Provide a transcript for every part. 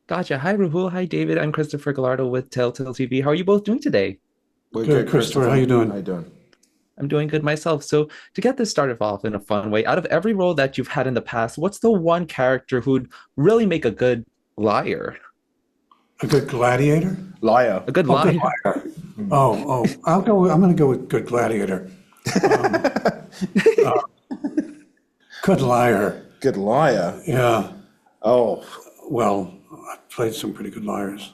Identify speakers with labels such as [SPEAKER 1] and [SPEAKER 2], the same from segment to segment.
[SPEAKER 1] Gotcha. Hi, Rahul. Hi, David. I'm Christopher Gallardo with Telltale TV. How are you both doing today?
[SPEAKER 2] We're
[SPEAKER 3] Good,
[SPEAKER 2] good,
[SPEAKER 3] Christopher. How you
[SPEAKER 2] Christopher. How
[SPEAKER 3] doing?
[SPEAKER 2] you doing?
[SPEAKER 1] I'm doing good myself. So, to get this started off in a fun way, out of every role that you've had in the past, what's the one character who'd really make a good liar?
[SPEAKER 3] A good gladiator?
[SPEAKER 2] Liar.
[SPEAKER 1] A good
[SPEAKER 3] Oh, good
[SPEAKER 1] liar.
[SPEAKER 3] liar. Oh. I'm going to go with good gladiator. Um, Good liar.
[SPEAKER 2] Good liar.
[SPEAKER 3] Yeah.
[SPEAKER 2] Oh,
[SPEAKER 3] Well, I've played some pretty good liars.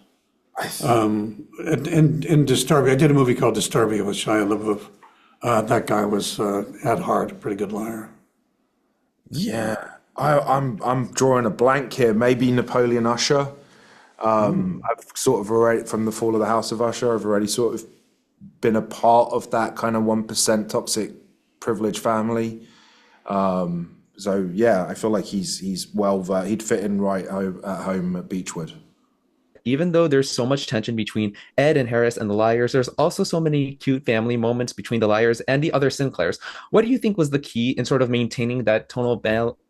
[SPEAKER 2] I,
[SPEAKER 3] In Disturbia, I did a movie called Disturbia with Shia LaBeouf. That guy was at heart a pretty good liar.
[SPEAKER 2] yeah. I'm drawing a blank here. Maybe Napoleon Usher. I've sort of already from the fall of the House of Usher. I've already sort of been a part of that kind of 1% toxic privileged family. So yeah, I feel like he's he'd fit in at home at Beechwood.
[SPEAKER 1] Even though there's so much tension between Ed and Harris and the liars, there's also so many cute family moments between the liars and the other Sinclairs. What do you think was the key in sort of maintaining that tonal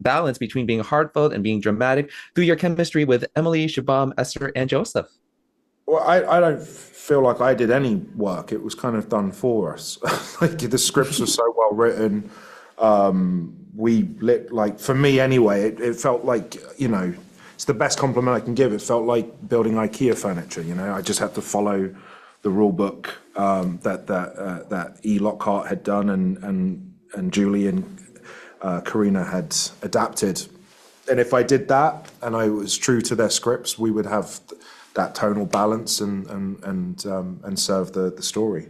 [SPEAKER 1] balance between being heartfelt and being dramatic through your chemistry with Emily, Shabam, Esther, and Joseph?
[SPEAKER 2] Well, I don't feel like I did any work. It was kind of done for us. Like the scripts were so well written. We lit like for me anyway. It felt like it's the best compliment I can give. It felt like building IKEA furniture. I just had to follow the rule book that E. Lockhart had done and Julie and Karina had adapted. And if I did that and I was true to their scripts, we would have that tonal balance and serve the story.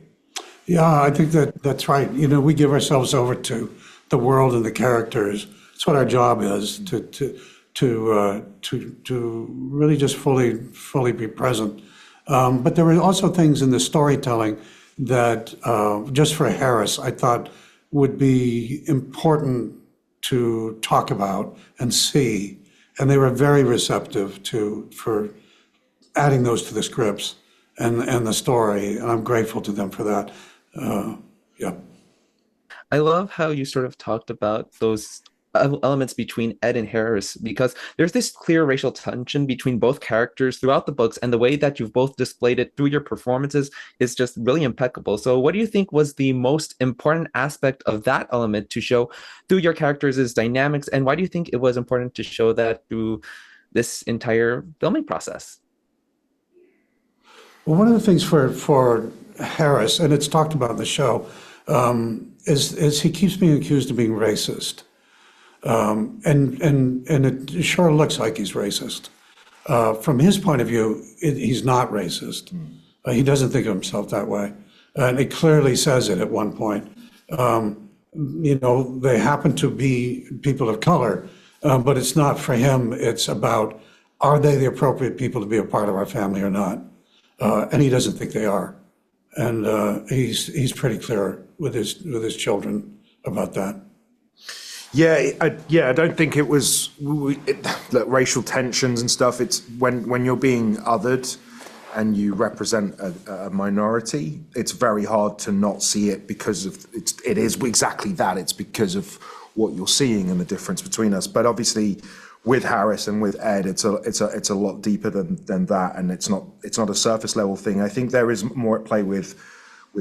[SPEAKER 3] Yeah, I think that's right. We give ourselves over to the world and the characters. It's what our job is to really just fully be present. But there were also things in the storytelling that just for Harris, I thought would be important to talk about and see, and they were very receptive to for adding those to the scripts and the story, and I'm grateful to them for that. Yeah.
[SPEAKER 1] I love how you sort of talked about those elements between Ed and Harris because there's this clear racial tension between both characters throughout the books, and the way that you've both displayed it through your performances is just really impeccable. So, what do you think was the most important aspect of that element to show through your characters' dynamics, and why do you think it was important to show that through this entire filming process?
[SPEAKER 3] Well, one of the things for Harris, and it's talked about in the show, is he keeps being accused of being racist, and it sure looks like he's racist. From his point of view, he's not racist. He doesn't think of himself that way, and it clearly says it at one point. They happen to be people of color, but it's not for him. It's about, are they the appropriate people to be a part of our family or not? And he doesn't think they are, and he's pretty clear with his children about that.
[SPEAKER 2] Yeah, I don't think it was look, racial tensions and stuff. It's when you're being othered and you represent a minority, it's very hard to not see it because of it is exactly that. It's because of what you're seeing and the difference between us. But obviously, with Harris and with Ed, it's a lot deeper than that, and it's not a surface level thing. I think there is more at play with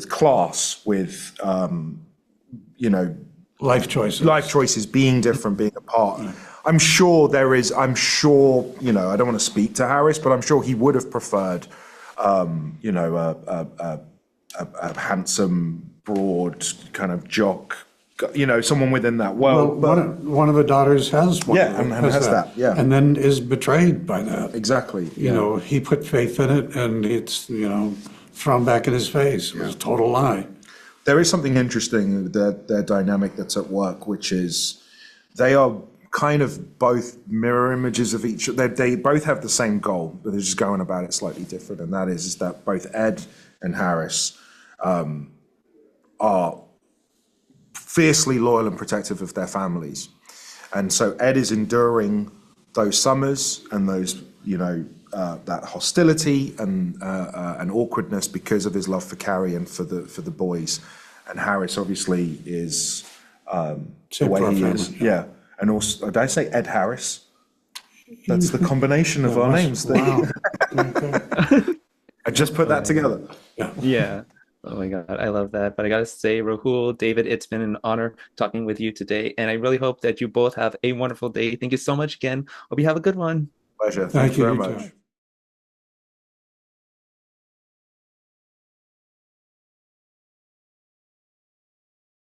[SPEAKER 2] class, with you know life choices being different, being apart. I'm sure there is. I'm sure I don't want to speak to Harris, but I'm sure he would have preferred a handsome, broad kind of jock. Someone within that world.
[SPEAKER 3] Well,
[SPEAKER 2] But
[SPEAKER 3] one of the daughters has one.
[SPEAKER 2] yeah, and has that. Yeah,
[SPEAKER 3] And then is betrayed by that.
[SPEAKER 2] exactly.
[SPEAKER 3] He put faith in it, and it's thrown back in his face. It was a total lie.
[SPEAKER 2] There is something interesting with their dynamic that's at work, which is they are kind of both mirror images of each. They both have the same goal, but they're just going about it slightly different. And that is that both Ed and Harris are fiercely loyal and protective of their families. And so Ed is enduring those summers and those, that hostility and awkwardness because of his love for Carrie and for the boys. And Harris obviously is the
[SPEAKER 3] Same for
[SPEAKER 2] way
[SPEAKER 3] our
[SPEAKER 2] he
[SPEAKER 3] family,
[SPEAKER 2] is.
[SPEAKER 3] yeah.
[SPEAKER 2] Yeah. And also, did I say Ed Harris? That's the combination of
[SPEAKER 3] Yeah,
[SPEAKER 2] our
[SPEAKER 3] West,
[SPEAKER 2] names.
[SPEAKER 3] wow. Okay.
[SPEAKER 2] I just put that together.
[SPEAKER 3] Yeah.
[SPEAKER 1] Yeah. Oh my God, I love that. But I gotta say, Rahul, David, it's been an honor talking with you today. And I really hope that you both have a wonderful day. Thank you so much again. Hope you have a good one.
[SPEAKER 2] Pleasure. Thank
[SPEAKER 3] Thank
[SPEAKER 2] you
[SPEAKER 3] you,
[SPEAKER 2] very
[SPEAKER 3] you
[SPEAKER 2] much.
[SPEAKER 3] too.